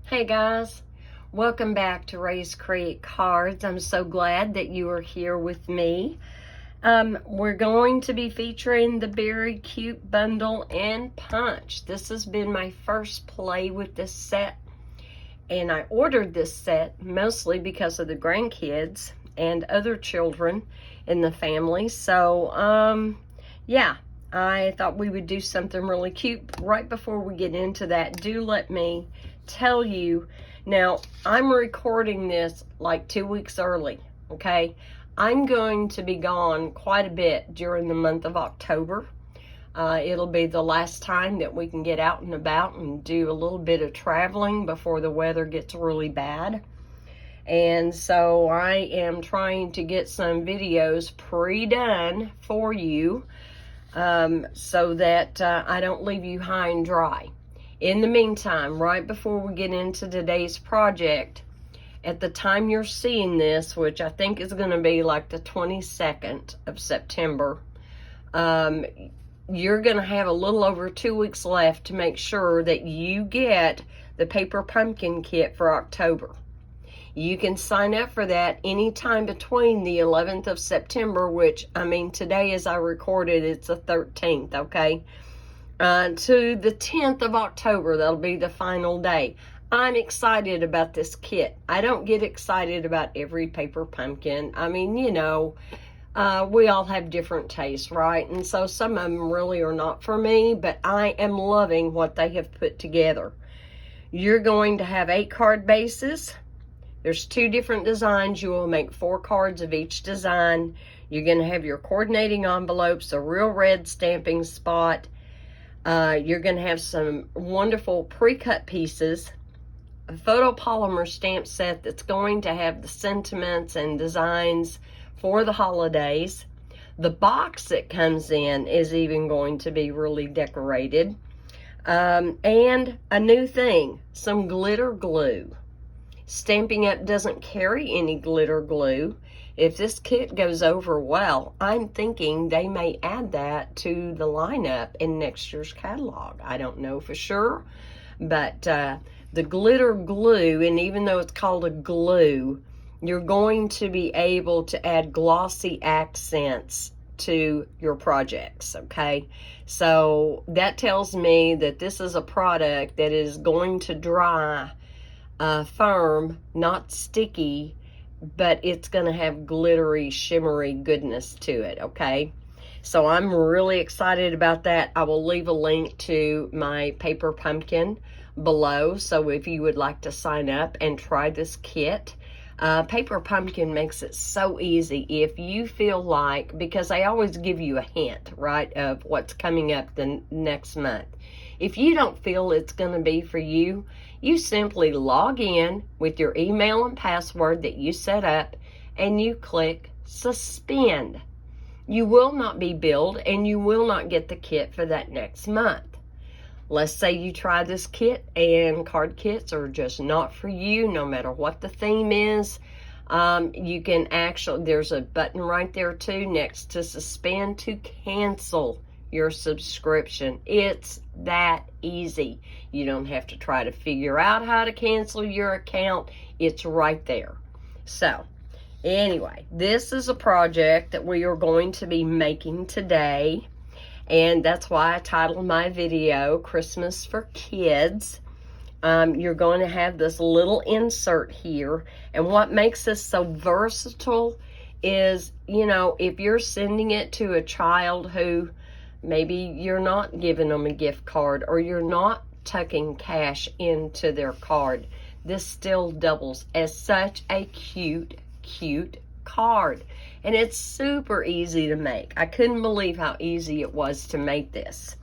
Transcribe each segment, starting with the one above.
Hey guys, welcome back to Ray's Create Cards. I'm so glad that you are here with me. We're going to be featuring the Beary Cute Bundle and Punch. This has been my first play with this set, and I ordered this set mostly because of the grandkids and other children in the family. So, yeah, I thought we would do something really cute. Right before we get into that, do let me tell you, now I'm recording this like 2 weeks early, okay? I'm going to be gone quite a bit during the month of October. It'll be the last time that we can get out and about and do a little bit of traveling before the weather gets really bad. And so I am trying to get some videos pre-done for you so that I don't leave you high and dry. In the meantime, right before we get into today's project, at the time you're seeing this, which I think is going to be like the 22nd of September, you're going to have a little over 2 weeks left to make sure that you get the paper pumpkin kit for October. You can sign up for that anytime between the 11th of September, which, I mean, today as I recorded, it's the 13th, okay? To the 10th of October. That'll be the final day. I'm excited about this kit. I don't get excited about every paper pumpkin. I mean, you know, we all have different tastes, right? And so some of them really are not for me, but I am loving what they have put together. You're going to have 8 card bases. There's 2 different designs. You will make 4 cards of each design. You're going to have your coordinating envelopes, a real red stamping spot. You're going to have some wonderful pre-cut pieces, a photopolymer stamp set that's going to have the sentiments and designs for the holidays. The box that comes in is even going to be really decorated. And a new thing, some glitter glue. Stampin' Up! Doesn't carry any glitter glue. If this kit goes over well, I'm thinking they may add that to the lineup in next year's catalog. I don't know for sure, but the glitter glue, and even though it's called a glue, you're going to be able to add glossy accents to your projects, okay? So that tells me that this is a product that is going to dry firm, not sticky, but it's going to have glittery, shimmery goodness to it, okay? So I'm really excited about that. I will leave a link to my paper pumpkin below, so if you would like to sign up and try this kit. Paper pumpkin makes it so easy. If you feel like, because I always give you a hint, right, of what's coming up the next month. If you don't feel it's going to be for you, you simply log in with your email and password that you set up, and you click suspend. You will not be billed, and you will not get the kit for that next month. Let's say you try this kit and card kits are just not for you, no matter what the theme is. You can actually, there's a button right there too next to suspend to cancel your subscription. It's that easy. You don't have to try to figure out how to cancel your account. It's right there. So anyway, this is a project that we are going to be making today. And that's why I titled my video, Christmas for Kids. You're going to have this little insert here. And what makes this so versatile is, you know, if you're sending it to a child who maybe you're not giving them a gift card or you're not tucking cash into their card, this still doubles as such a cute card. And it's super easy to make. I couldn't believe how easy it was to make this.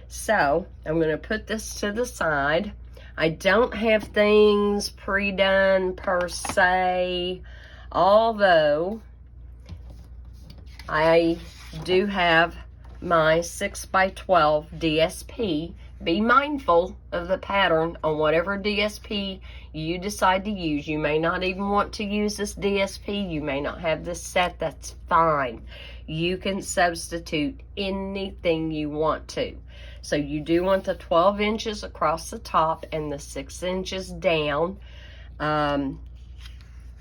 So I'm going to put this to the side. I don't have things pre-done per se, although I do have my 6x12 DSP. Be mindful of the pattern on whatever DSP you decide to use. You may not even want to use this DSP. You may not have this set. That's fine. You can substitute anything you want to. So you do want the 12 inches across the top and the 6 inches down.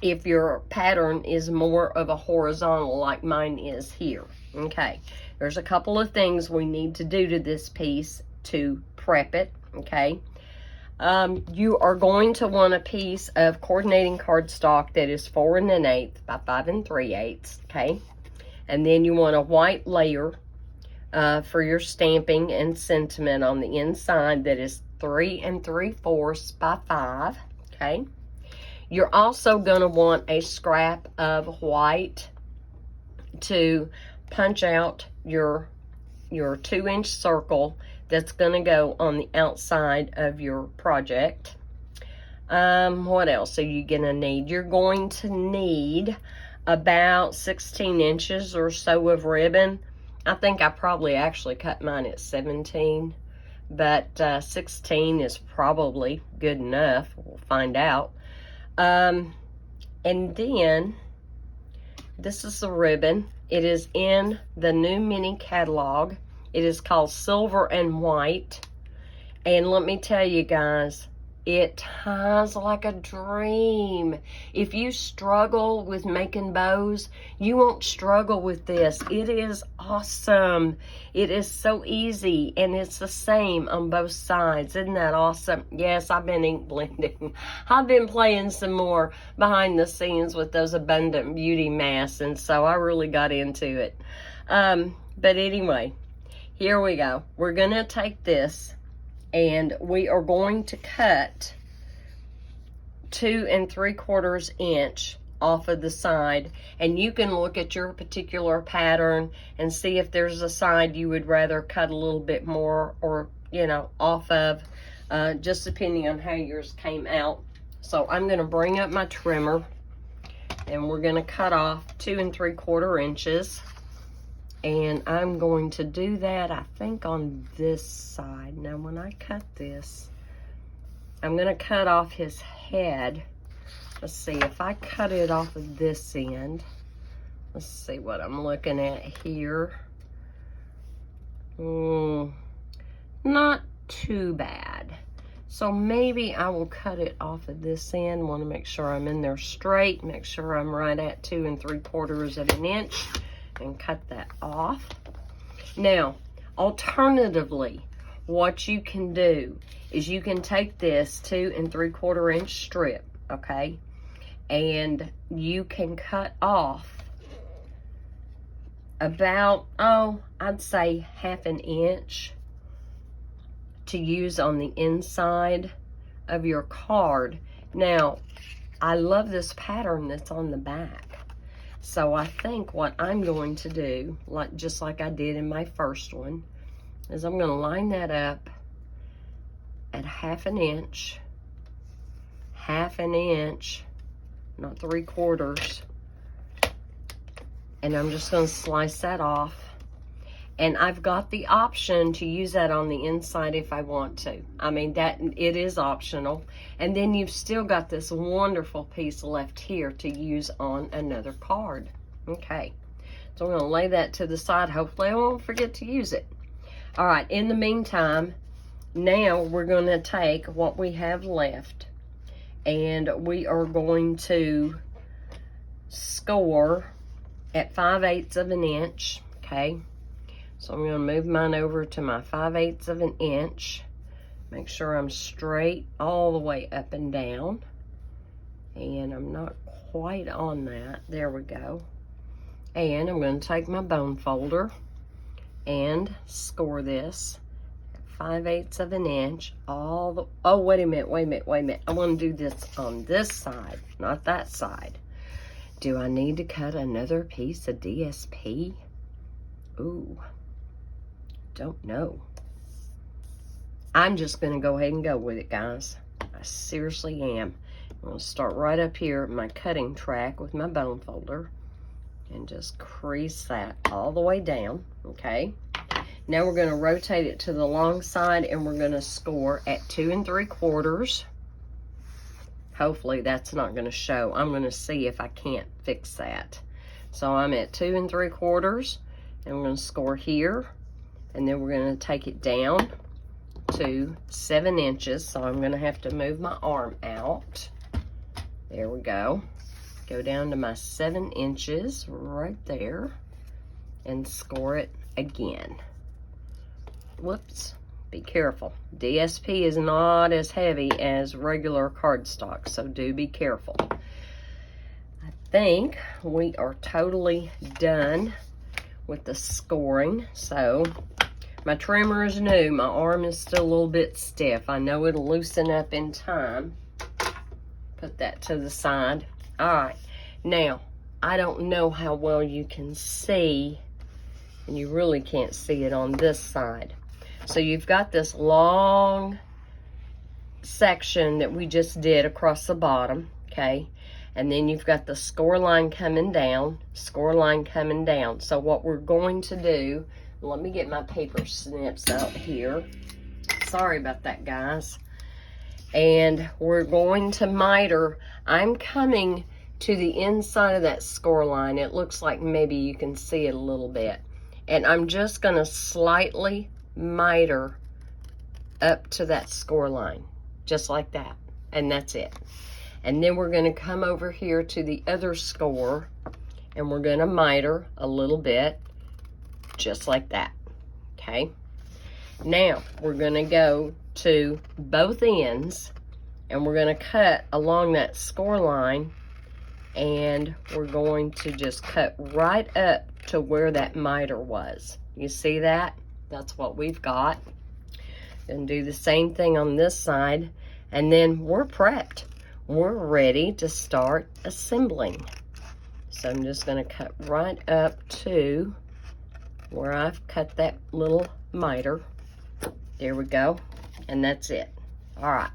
If your pattern is more of a horizontal like mine is here. Okay, there's a couple of things we need to do to this piece to prep it. Okay, you are going to want a piece of coordinating cardstock that is 4 1/8 by 5 3/8. Okay, and then you want a white layer for your stamping and sentiment on the inside that is 3 3/4 by 5. Okay, you're also going to want a scrap of white to punch out your 2-inch circle that's going to go on the outside of your project. What else are you going to need? You're going to need about 16 inches or so of ribbon. I think I probably actually cut mine at 17, but 16 is probably good enough. We'll find out. And then this is the ribbon. It is in the new mini catalog. It is called Silver and White. And let me tell you guys, it ties like a dream. If you struggle with making bows, you won't struggle with this. It is awesome. It is so easy, and it's the same on both sides. Isn't that awesome? Yes, I've been ink blending. I've been playing some more behind the scenes with those Abundant Beauty masks, and so I really got into it. But anyway, here we go. We're going to take this, and we are going to cut 2 3/4 inch off of the side. And you can look at your particular pattern and see if there's a side you would rather cut a little bit more or, you know, off of, just depending on how yours came out. So I'm going to bring up my trimmer, and we're going to cut off 2 3/4 inches. And I'm going to do that, I think, on this side. Now, when I cut this, I'm going to cut off his head. Let's see, if I cut it off of this end, let's see what I'm looking at here. Not too bad. So maybe I will cut it off of this end. Want to make sure I'm in there straight, make sure I'm right at 2 3/4 inch. And cut that off. Now, alternatively, what you can do is you can take this 2 3/4 inch strip, okay, and you can cut off about, I'd say 1/2 inch to use on the inside of your card. Now, I love this pattern that's on the back. So I think what I'm going to do, just like I did in my first one, is I'm going to line that up at 1/2 inch, 1/2 inch, not 3/4, and I'm just going to slice that off. And I've got the option to use that on the inside if I want to. I mean, it is optional. And then you've still got this wonderful piece left here to use on another card. Okay, so I'm going to lay that to the side. Hopefully I won't forget to use it. All right, in the meantime, now we're going to take what we have left, and we are going to score at 5/8 inch, okay? So I'm going to move mine over to my 5/8 inch. Make sure I'm straight all the way up and down. And I'm not quite on that. There we go. And I'm going to take my bone folder and score this at 5/8 inch. Oh, wait a minute. I want to do this on this side, not that side. Do I need to cut another piece of DSP? Ooh. Don't know. I'm just going to go ahead and go with it, guys. I seriously am. I'm going to start right up here at my cutting track with my bone folder and just crease that all the way down, okay? Now we're going to rotate it to the long side, and we're going to score at 2 3/4. Hopefully that's not going to show. I'm going to see if I can't fix that. So I'm at 2 3/4, and I'm going to score here. And then we're going to take it down to 7 inches. So I'm going to have to move my arm out. There we go. Go down to my 7 inches right there and score it again. Whoops. Be careful. DSP is not as heavy as regular cardstock, so do be careful. I think we are totally done with the scoring. So my trimmer is new. My arm is still a little bit stiff. I know it'll loosen up in time. Put that to the side. All right. Now, I don't know how well you can see, and you really can't see it on this side. So you've got this long section that we just did across the bottom, okay? And then you've got the score line coming down, score line coming down. So what we're going to do, let me get my paper snips out here. Sorry about that, guys. And we're going to miter. I'm coming to the inside of that score line. It looks like maybe you can see it a little bit. And I'm just going to slightly miter up to that score line, just like that, and that's it. And then we're going to come over here to the other score, and we're going to miter a little bit, just like that. Okay, now we're going to go to both ends, and we're going to cut along that score line, and we're going to just cut right up to where that miter was. You see that? That's what we've got. And do the same thing on this side. And then we're prepped. We're ready to start assembling. So I'm just going to cut right up to where I've cut that little miter. There we go. And that's it. All right.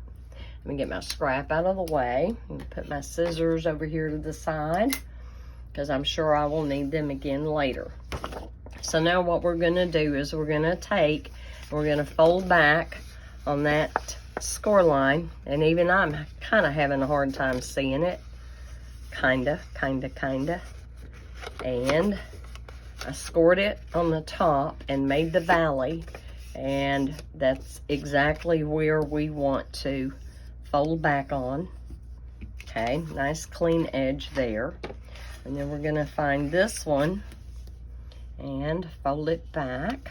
Let me get my scrap out of the way. And put my scissors over here to the side, because I'm sure I will need them again later. So now what we're going to do is we're going to take, we're going to fold back on that score line. And even I'm kind of having a hard time seeing it. Kinda. And I scored it on the top and made the valley. And that's exactly where we want to fold back on. Okay, nice clean edge there. And then we're going to find this one and fold it back.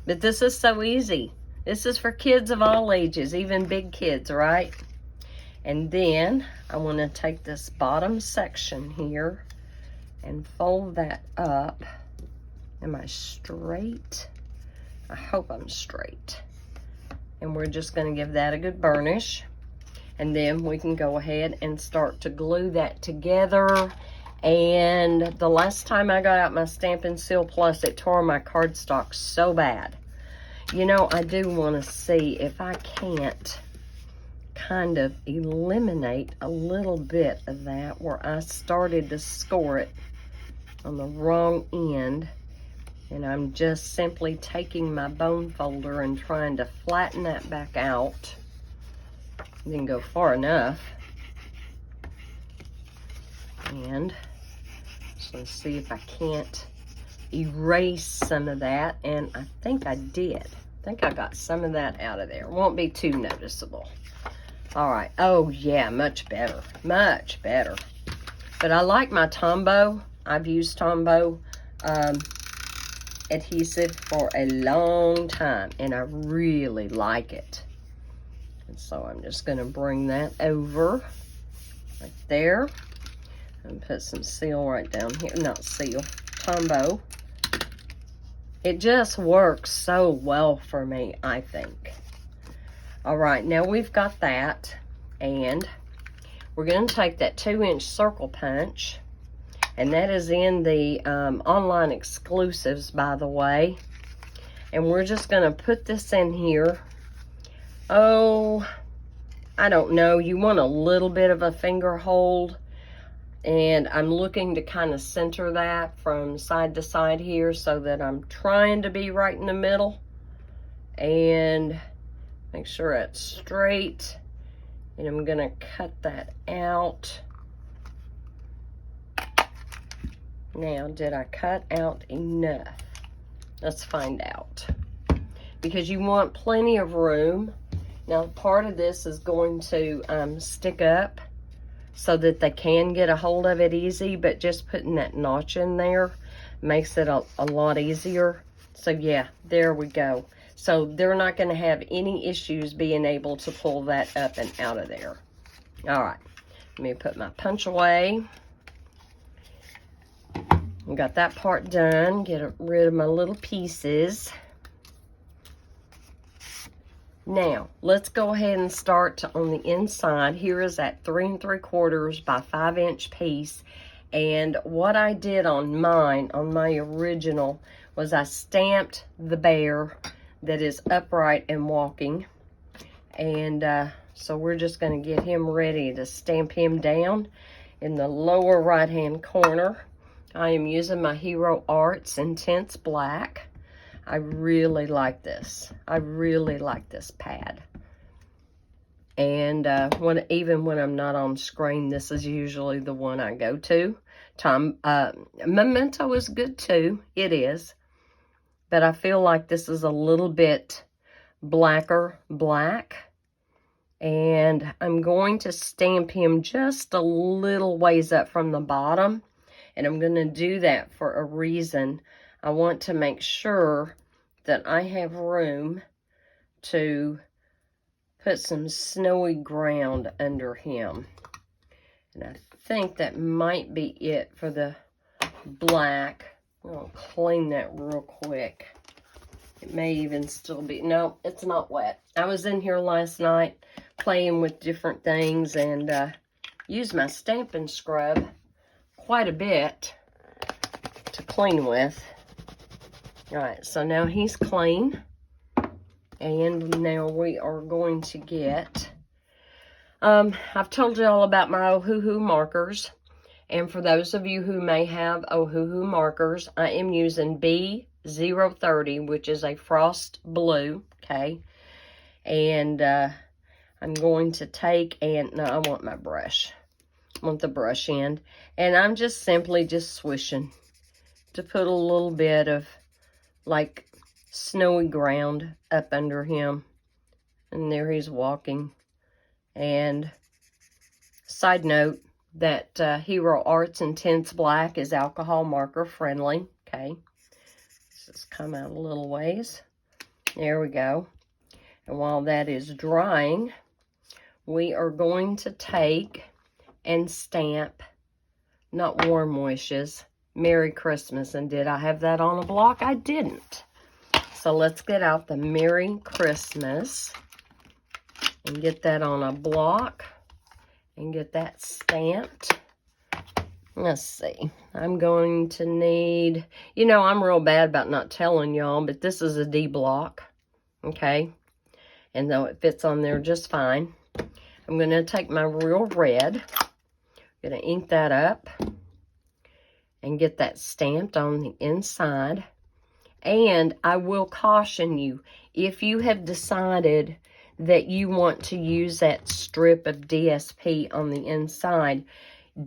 But this is so easy. This is for kids of all ages, even big kids, right? And then I want to take this bottom section here and fold that up. Am I straight? I hope I'm straight. And we're just going to give that a good burnish. And then we can go ahead and start to glue that together. And the last time I got out my Stampin' Seal Plus, it tore my cardstock so bad. You know, I do want to see if I can't kind of eliminate a little bit of that where I started to score it on the wrong end. And I'm just simply taking my bone folder and trying to flatten that back out. Didn't go far enough. And so let's see if I can't erase some of that. And I think I did. I think I got some of that out of there. It won't be too noticeable. All right. Oh, yeah, much better. Much better. But I like my Tombow. I've used Tombow adhesive for a long time, and I really like it. And so I'm just going to bring that over right there and put some seal right down here. Not seal, Tombow. It just works so well for me, I think. All right, now we've got that, and we're going to take that 2-inch circle punch, and that is in the online exclusives, by the way. And we're just going to put this in here. Oh, I don't know. You want a little bit of a finger hold. And I'm looking to kind of center that from side to side here so that I'm trying to be right in the middle. And make sure it's straight. And I'm going to cut that out. Now, did I cut out enough? Let's find out. Because you want plenty of room. Now, part of this is going to stick up so that they can get a hold of it easy, but just putting that notch in there makes it a lot easier. So yeah, there we go. So they're not going to have any issues being able to pull that up and out of there. All right, let me put my punch away. Got that part done. Get rid of my little pieces. Now, let's go ahead and start on the inside. Here is that 3 3/4 by 5 inch piece. And what I did on mine, on my original, was I stamped the bear that is upright and walking. And so we're just going to get him ready to stamp him down in the lower right hand corner. I am using my Hero Arts Intense Black. I really like this. I really like this pad. And even when I'm not on screen, this is usually the one I go to. Memento is good too. It is. But I feel like this is a little bit blacker black. And I'm going to stamp him just a little ways up from the bottom. And I'm going to do that for a reason. I want to make sure that I have room to put some snowy ground under him. And I think that might be it for the black. I'll clean that real quick. It may even still be, no, it's not wet. I was in here last night playing with different things and used my Stampin' Scrub quite a bit to clean with. All right, so now he's clean. And now we are going to get, I've told you all about my Ohuhu markers. And for those of you who may have Ohuhu markers, I am using B030, which is a frost blue, okay? And I'm going to take, and no, I want my brush. I want the brush end. And I'm just simply just swishing to put a little bit of like snowy ground up under him. And there he's walking. And side note, that Hero Arts Intense Black is alcohol marker friendly. Okay. Let's just come out a little ways. There we go. And while that is drying, we are going to take and stamp, not Warm Wishes, Merry Christmas. And did I have that on a block? I didn't. So let's get out the Merry Christmas and get that on a block and get that stamped. Let's see. I'm going to need, you know, I'm real bad about not telling y'all, but this is a D block, okay? And though it fits on there just fine, I'm going to take my real red, I'm going to ink that up and get that stamped on the inside. And I will caution you, if you have decided that you want to use that strip of DSP on the inside,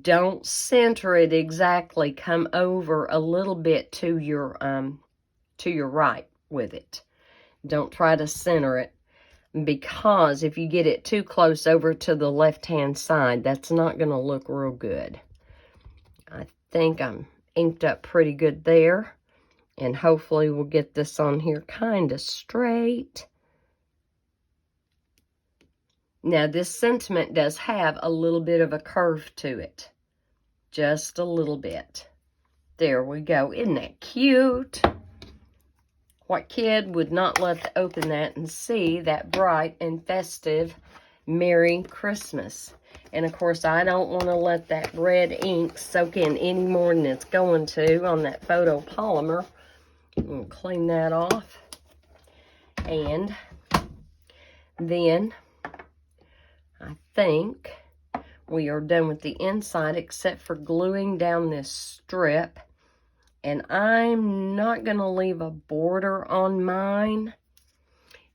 don't center it exactly. Come over a little bit to your right with it. Don't try to center it, because if you get it too close over to the left-hand side, that's not going to look real good. I think I'm inked up pretty good there. And hopefully we'll get this on here kind of straight. Now this sentiment does have a little bit of a curve to it. Just a little bit. There we go. Isn't that cute? What kid would not love to open that and see that bright and festive Merry Christmas? And of course, I don't want to let that red ink soak in any more than it's going to on that photopolymer. I'm going to clean that off. And then I think we are done with the inside except for gluing down this strip. And I'm not going to leave a border on mine.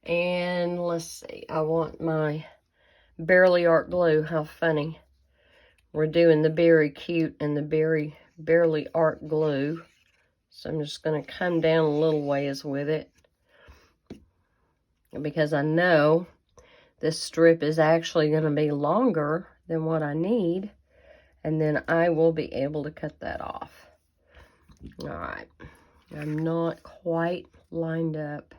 And let's see, I want my Beary Art glue. How funny. We're doing the Beary Cute and the Beary Art glue. So I'm just going to come down a little ways with it, because I know this strip is actually going to be longer than what I need, and then I will be able to cut that off. All right, I'm not quite lined up.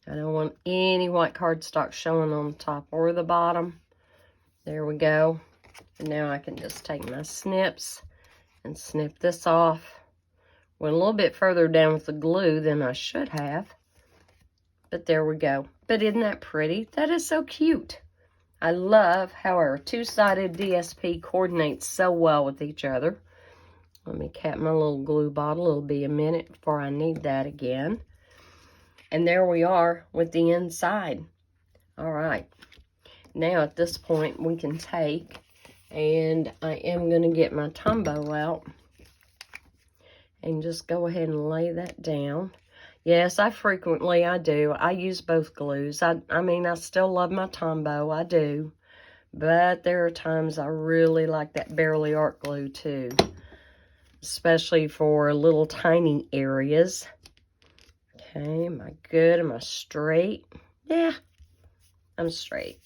I don't want any white cardstock showing on the top or the bottom. There we go. And now I can just take my snips and snip this off. Went a little bit further down with the glue than I should have. But there we go. But isn't that pretty? That is so cute. I love how our two-sided DSP coordinates so well with each other. Let me cap my little glue bottle. It'll be a minute before I need that again. And there we are with the inside. All right. Now at this point we can take, and I am going to get my Tombow out and just go ahead and lay that down. Yes, I do. I use both glues. I mean, I still love my Tombow. I do. But there are times I really like that Beary art glue too. Especially for little tiny areas. Okay, am I good? Am I straight? Yeah, I'm straight.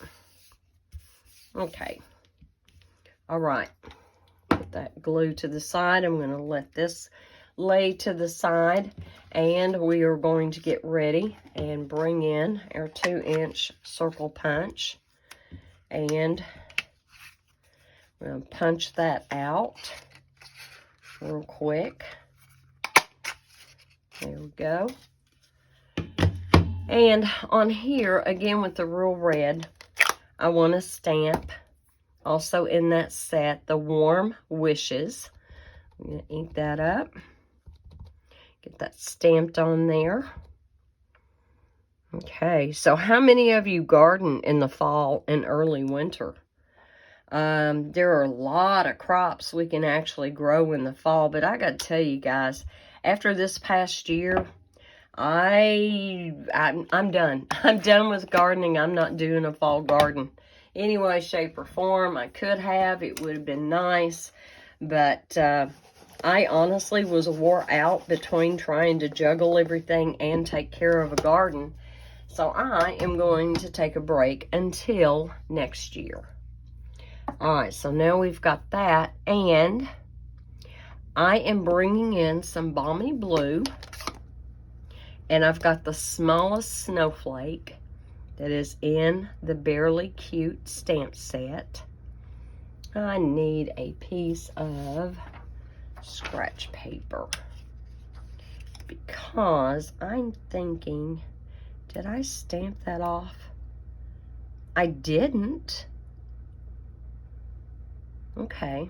Okay. All right. Put that glue to the side. I'm going to let this lay to the side, and we are going to get ready and bring in our 2-inch circle punch, and we're going to punch that out real quick. There we go. And on here, again with the real red, I want to stamp, also in that set, the Warm Wishes. I'm going to ink that up. Get that stamped on there. Okay, so how many of you garden in the fall and early winter? There are a lot of crops we can actually grow in the fall, but I got to tell you guys, after this past year, I'm done. I'm done with gardening. I'm not doing a fall garden any way, shape, or form. I could have. It would have been nice. But I honestly was wore out between trying to juggle everything and take care of a garden. So I am going to take a break until next year. All right, so now we've got that. And I am bringing in some Balmy Blue. And I've got the smallest snowflake that is in the Beary Cute stamp set. I need a piece of scratch paper, because I'm thinking, did I stamp that off? I didn't. Okay.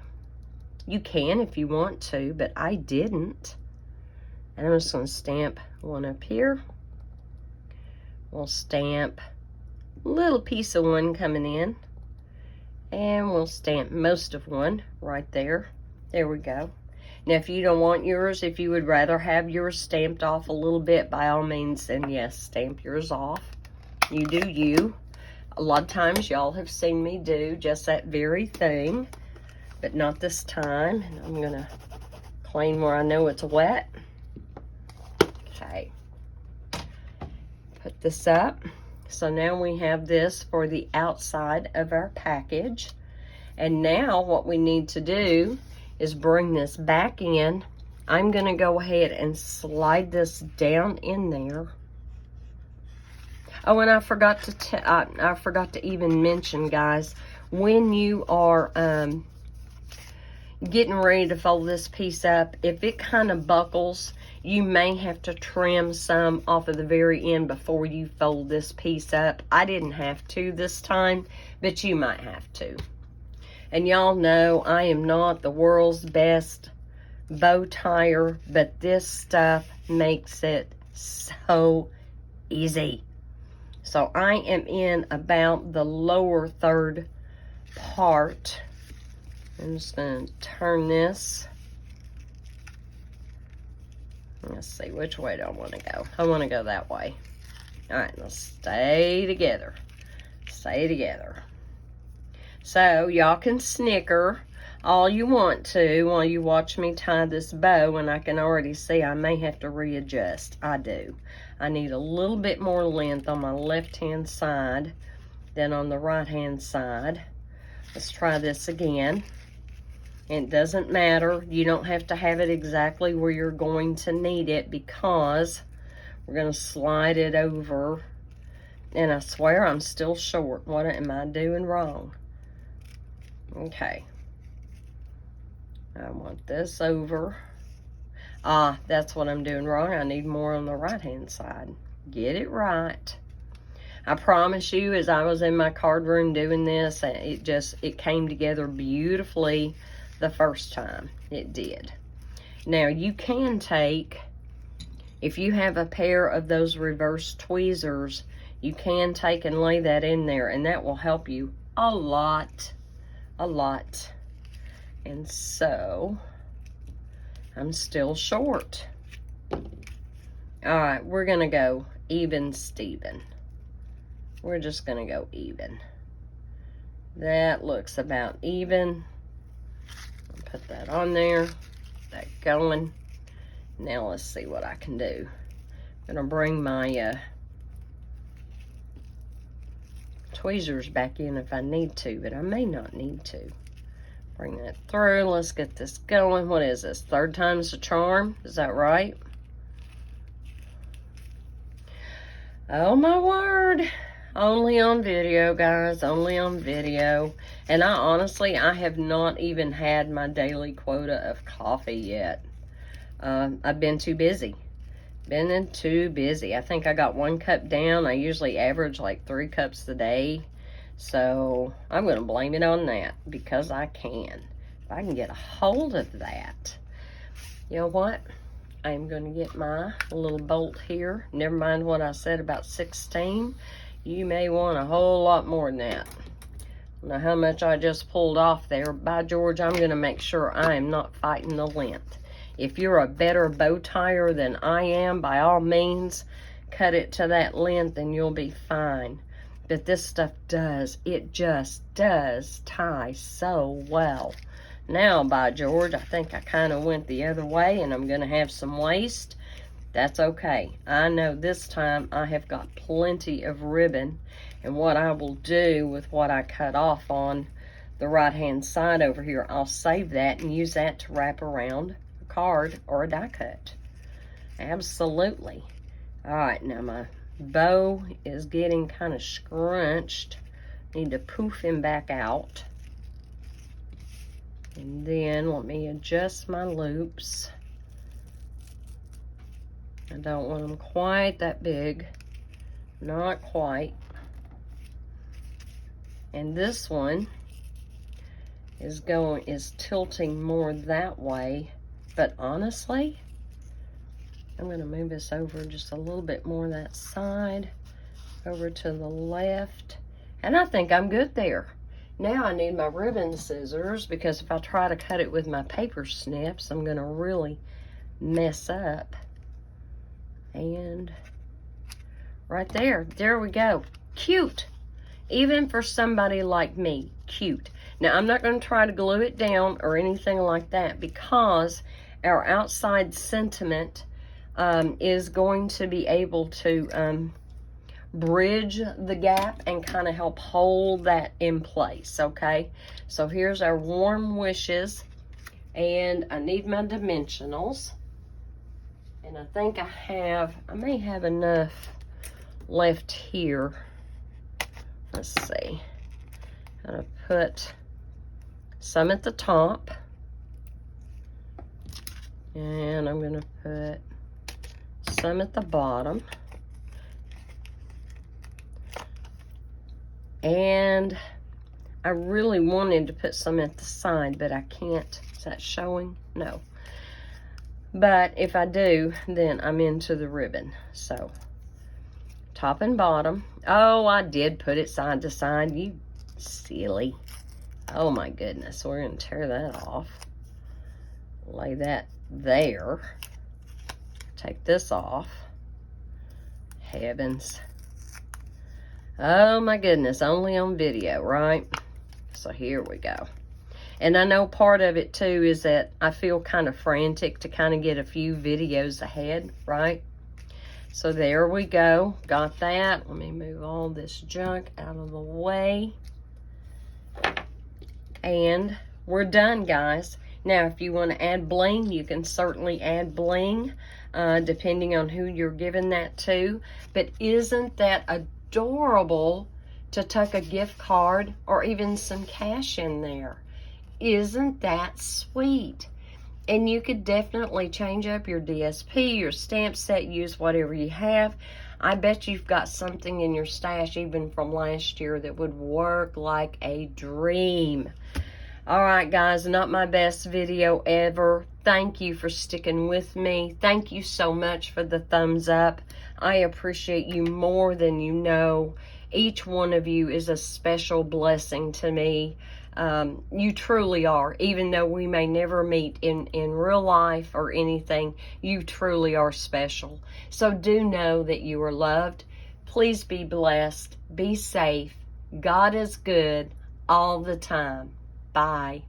You can if you want to, but I didn't. And I'm just going to stamp one up here. We'll stamp a little piece of one coming in. And we'll stamp most of one right there. There we go. Now, if you don't want yours, if you would rather have yours stamped off a little bit, by all means, then yes, stamp yours off. You do you. A lot of times, y'all have seen me do just that very thing, but not this time. And I'm going to clean where I know it's wet. Okay, put this up. So now we have this for the outside of our package. And now what we need to do is bring this back in. I'm going to go ahead and slide this down in there. Oh, and I forgot to even mention, guys, when you are getting ready to fold this piece up, if it kind of buckles, you may have to trim some off of the very end before you fold this piece up. I didn't have to this time, but you might have to. And y'all know I am not the world's best bow tire, but this stuff makes it so easy. So I am in about the lower third part. I'm just going to turn this. Let's see, which way do I want to go? I want to go that way. All right, let's stay together. Stay together. So y'all can snicker. all you want to while you watch me tie this bow, and I can already see I may have to readjust. I do. I need a little bit more length on my left-hand side than on the right-hand side. Let's try this again. It doesn't matter. You don't have to have it exactly where you're going to need it, because we're going to slide it over. And I swear I'm still short. What am I doing wrong? Okay. I want this over. Ah, that's what I'm doing wrong. I need more on the right-hand side. Get it right. I promise you, as I was in my card room doing this, it came together beautifully the first time. It did. Now, you can take, if you have a pair of those reverse tweezers, you can take and lay that in there, and that will help you a lot. A lot. And so, I'm still short. All right, we're going to go even Steven. We're just going to go even. That looks about even. I'll put that on there. That going. Now let's see what I can do. I'm going to bring my tweezers back in if I need to, but I may not need to. Bring that through. Let's get this going. What is this? Third time's the charm? Is that right? Oh my word. Only on video, guys. Only on video. And I have not even had my daily quota of coffee yet. I've been too busy. Too busy. I think I got 1 cup down. I usually average like 3 cups a day. So I'm going to blame it on that, because I can. If I can get a hold of that. You know what? I'm going to get my little bolt here. Never mind what I said about 16. You may want a whole lot more than that. I don't know how much I just pulled off there. By George, I'm going to make sure I am not fighting the length. If you're a better bow tire than I am, by all means, cut it to that length and you'll be fine. But this stuff it just does tie so well. Now, by George, I think I kind of went the other way and I'm going to have some waste. That's okay. I know this time I have got plenty of ribbon. And what I will do with what I cut off on the right-hand side over here, I'll save that and use that to wrap around a card or a die cut. Absolutely. All right, now my bow is getting kind of scrunched. Need to poof him back out. And then let me adjust my loops. I don't want them quite that big. Not quite. And this one is tilting more that way. But honestly, I'm going to move this over just a little bit more that side, over to the left, and I think I'm good there. Now I need my ribbon scissors, because if I try to cut it with my paper snips, I'm going to really mess up. And right there we go. Cute. Even for somebody like me, cute. Now I'm not going to try to glue it down or anything like that, because our outside sentiment is going to be able to bridge the gap and kind of help hold that in place, okay? So here's our warm wishes, and I need my dimensionals, and I think I may have enough left here. Let's see. I'm gonna put some at the top, and I'm gonna put some at the bottom, and I really wanted to put some at the side, but I can't. Is that showing? No. But if I do, then I'm into the ribbon. So top and bottom. Oh, I did put it side to side. You silly. Oh my goodness. We're going to tear that off. Lay that there. Take this off. Heavens. Oh my goodness, only on video, right? So here we go. And I know part of it too is that I feel kind of frantic to kind of get a few videos ahead, right? So there we go. Got that. Let me move all this junk out of the way. And we're done, guys. Now, if you want to add bling, you can certainly add bling, depending on who you're giving that to. But isn't that adorable to tuck a gift card or even some cash in there? Isn't that sweet? And you could definitely change up your DSP, your stamp set, use whatever you have. I bet you've got something in your stash even from last year that would work like a dream. All right, guys, not my best video ever. Thank you for sticking with me. Thank you so much for the thumbs up. I appreciate you more than you know. Each one of you is a special blessing to me. You truly are. Even though we may never meet in real life or anything, you truly are special. So do know that you are loved. Please be blessed. Be safe. God is good all the time. Bye.